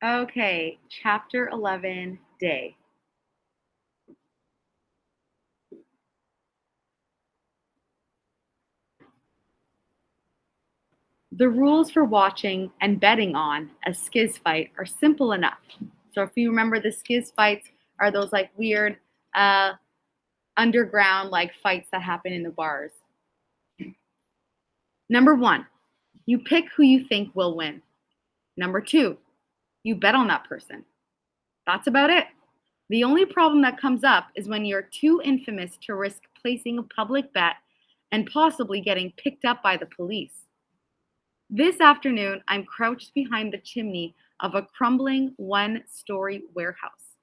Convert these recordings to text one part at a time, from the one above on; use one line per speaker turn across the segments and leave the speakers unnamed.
Okay, chapter 11, day. The rules for watching and betting on a skiz fight are simple enough. So if you remember, the skiz fights are those like weird uh, underground like fights that happen in the bars. Number one, you pick who you think will win. Number two, you bet on that person. That's about it. The only problem that comes up is when you're too infamous to risk placing a public bet and possibly getting picked up by the police. This afternoon, I'm crouched behind the chimney of a crumbling one-story warehouse.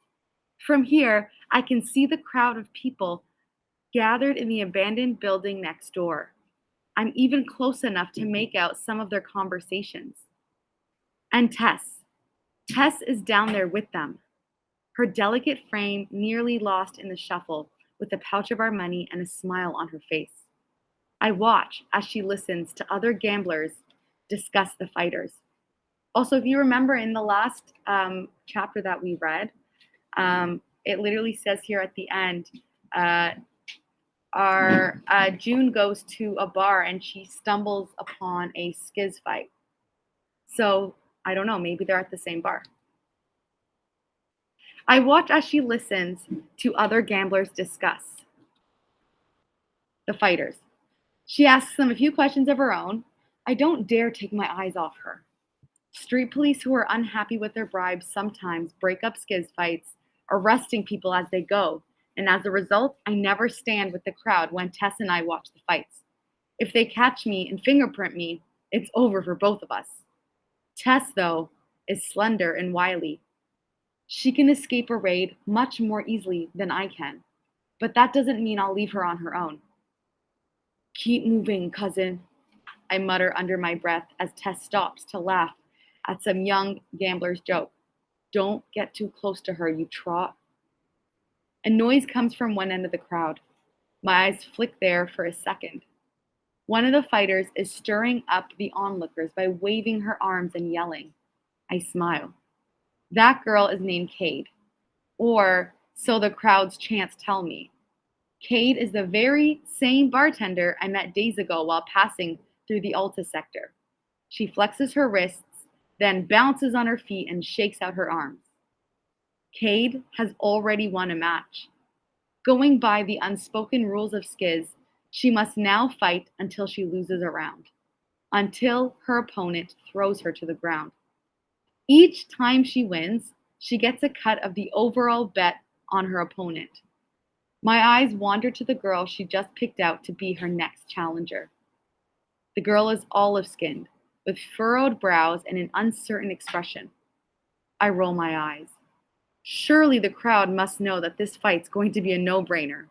From here, I can see the crowd of people gathered in the abandoned building next door. I'm even close enough to make out some of their conversations. And Tess. Tess is down there with them, her delicate frame nearly lost in the shuffle, with a pouch of our money and a smile on her face. I watch as she listens to other gamblers discuss the fighters. Also, if you remember in the last chapter that we read, it literally says here at the end, uh, our June goes to a bar and she stumbles upon a skiz fight. So I don't know, maybe they're at the same bar. I watch as she listens to other gamblers discuss the fighters. She asks them a few questions of her own. I don't dare take my eyes off her. Street police who are unhappy with their bribes sometimes break up skiz fights, arresting people as they go, and as a result, I never stand with the crowd when Tess and I watch the fights. If they catch me and fingerprint me, it's over for both of us. Tess, though, is slender and wily. She can escape a raid much more easily than I can, but that doesn't mean I'll leave her on her own. Keep moving, cousin, I mutter under my breath as Tess stops to laugh at some young gambler's joke. Don't get too close to her, you trot. A noise comes from one end of the crowd. My eyes flick there for a second. One of the fighters is stirring up the onlookers by waving her arms and yelling. I smile. That girl is named Cade, or so the crowd's chants tell me. Cade is the very same bartender I met days ago while passing through the Alta sector. She flexes her wrists, then bounces on her feet and shakes out her arms. Cade has already won a match. Going by the unspoken rules of skiz, she must now fight until she loses a round, until her opponent throws her to the ground. Each time she wins, she gets a cut of the overall bet on her opponent. My eyes wander to the girl she just picked out to be her next challenger. The girl is olive-skinned, with furrowed brows and an uncertain expression. I roll my eyes. Surely the crowd must know that this fight's going to be a no-brainer.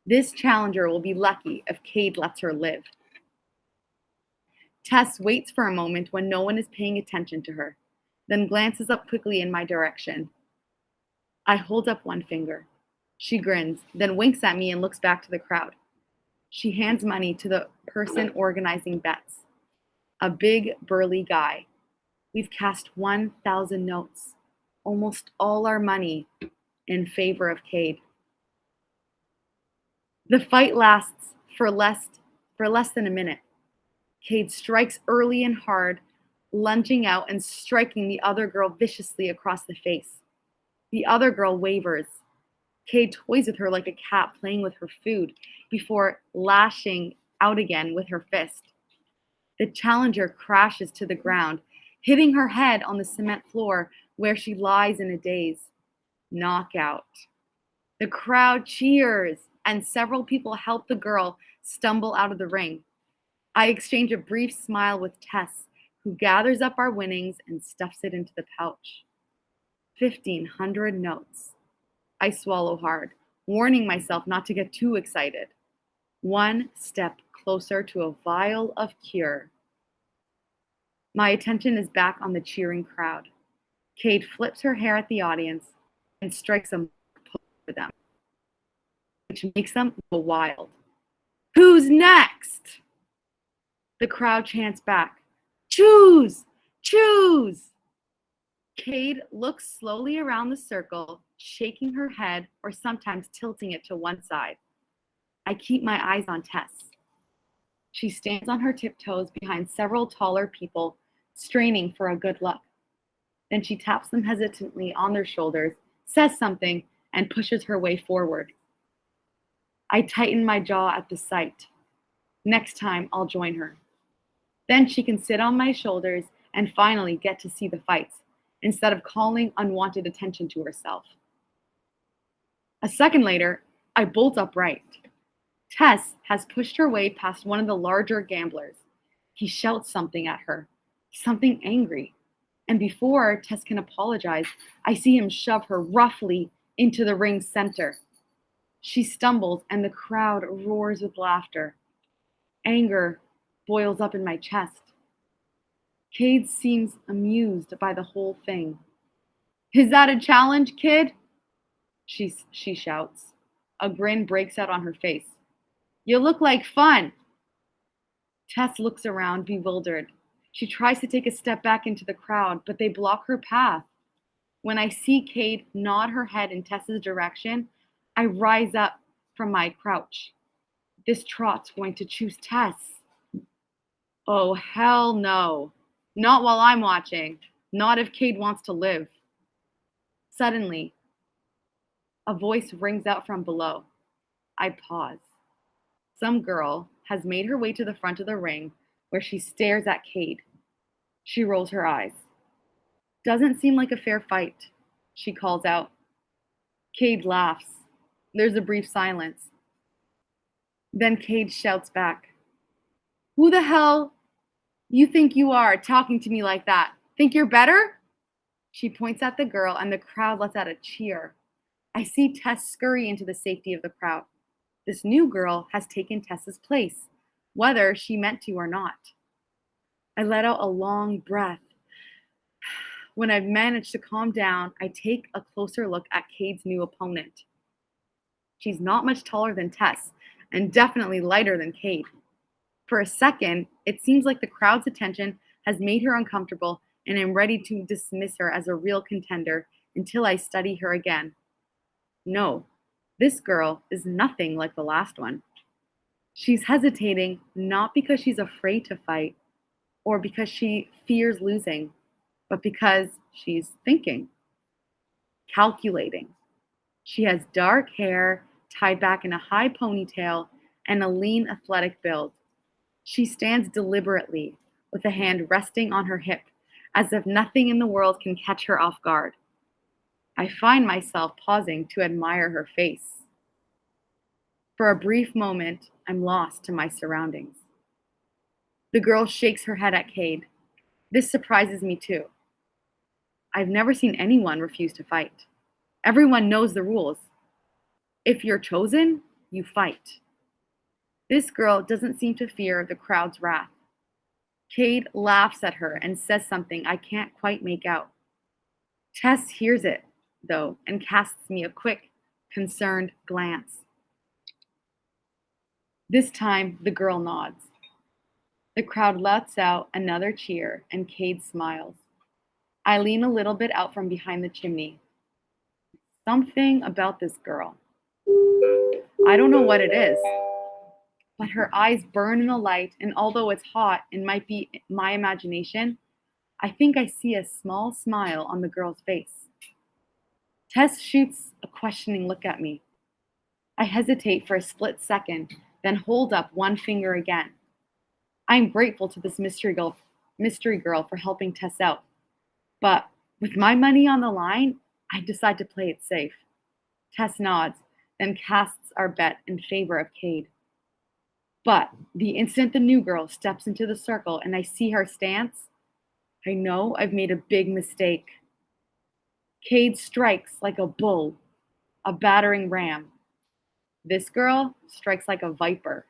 This challenger will be lucky if Cade lets her live. Tess waits for a moment when no one is paying attention to her, then glances up quickly in my direction. I hold up one finger. She grins, then winks at me and looks back to the crowd. She hands money to the person organizing bets. A big, burly guy. We've cast 1,000 notes, almost all our money, in favor of Cade. The fight lasts for less than a minute. Cade strikes early and hard, lunging out and striking the other girl viciously across the face. The other girl wavers. Cade toys with her like a cat playing with her food before lashing out again with her fist. The challenger crashes to the ground, hitting her head on the cement floor where she lies in a daze. Knockout. The crowd cheers, and several people help the girl stumble out of the ring. I exchange a brief smile with Tess, who gathers up our winnings and stuffs it into the pouch. 1,500 notes. I swallow hard, warning myself not to get too excited. One step closer to a vial of cure. My attention is back on the cheering crowd. Cade flips her hair at the audience and strikes a pose for them, which makes them go wild. Who's next? The crowd chants back. Choose! Choose! Cade looks slowly around the circle, shaking her head or sometimes tilting it to one side. I keep my eyes on Tess. She stands on her tiptoes behind several taller people, straining for a good look. Then she taps them hesitantly on their shoulders, says something, and pushes her way forward. I tighten my jaw at the sight. Next time, I'll join her. Then she can sit on my shoulders and finally get to see the fights, instead of calling unwanted attention to herself. A second later, I bolt upright. Tess has pushed her way past one of the larger gamblers. He shouts something at her, something angry. And before Tess can apologize, I see him shove her roughly into the ring's center. She stumbles and the crowd roars with laughter. Anger boils up in my chest. Cade seems amused by the whole thing. "Is that a challenge, kid?" She shouts. A grin breaks out on her face. "You look like fun." Tess looks around, bewildered. She tries to take a step back into the crowd, but they block her path. When I see Cade nod her head in Tess's direction, I rise up from my crouch. This trot's going to choose Tess. Oh, hell no. Not while I'm watching. Not if Cade wants to live. Suddenly, a voice rings out from below. I pause. Some girl has made her way to the front of the ring where she stares at Cade. She rolls her eyes. "Doesn't seem like a fair fight," she calls out. Cade laughs. There's a brief silence. Then Cade shouts back, "Who the hell you think you are talking to me like that? Think you're better?" She points at the girl and the crowd lets out a cheer. I see Tess scurry into the safety of the crowd. This new girl has taken Tess's place, whether she meant to or not. I let out a long breath. When I've managed to calm down, I take a closer look at Cade's new opponent. She's not much taller than Tess, and definitely lighter than Cade. For a second, it seems like the crowd's attention has made her uncomfortable, and I'm ready to dismiss her as a real contender until I study her again. No, this girl is nothing like the last one. She's hesitating not because she's afraid to fight or because she fears losing, but because she's thinking, calculating. She has dark hair tied back in a high ponytail and a lean, athletic build. She stands deliberately with a hand resting on her hip, as if nothing in the world can catch her off guard. I find myself pausing to admire her face. For a brief moment, I'm lost to my surroundings. The girl shakes her head at Cade. This surprises me too. I've never seen anyone refuse to fight. Everyone knows the rules. If you're chosen, you fight. This girl doesn't seem to fear the crowd's wrath. Cade laughs at her and says something I can't quite make out. Tess hears it, though, and casts me a quick, concerned glance. This time, the girl nods. The crowd lets out another cheer, and Cade smiles. I lean a little bit out from behind the chimney. Something about this girl. I don't know what it is, but her eyes burn in the light, and although it's hot and might be my imagination, I think I see a small smile on the girl's face. Tess shoots a questioning look at me. I hesitate for a split second, then hold up one finger again. I am grateful to this mystery girl for helping Tess out. But with my money on the line, I decide to play it safe. Tess nods, then casts our bet in favor of Cade. But the instant the new girl steps into the circle and I see her stance, I know I've made a big mistake. Cade strikes like a bull, a battering ram. This girl strikes like a viper.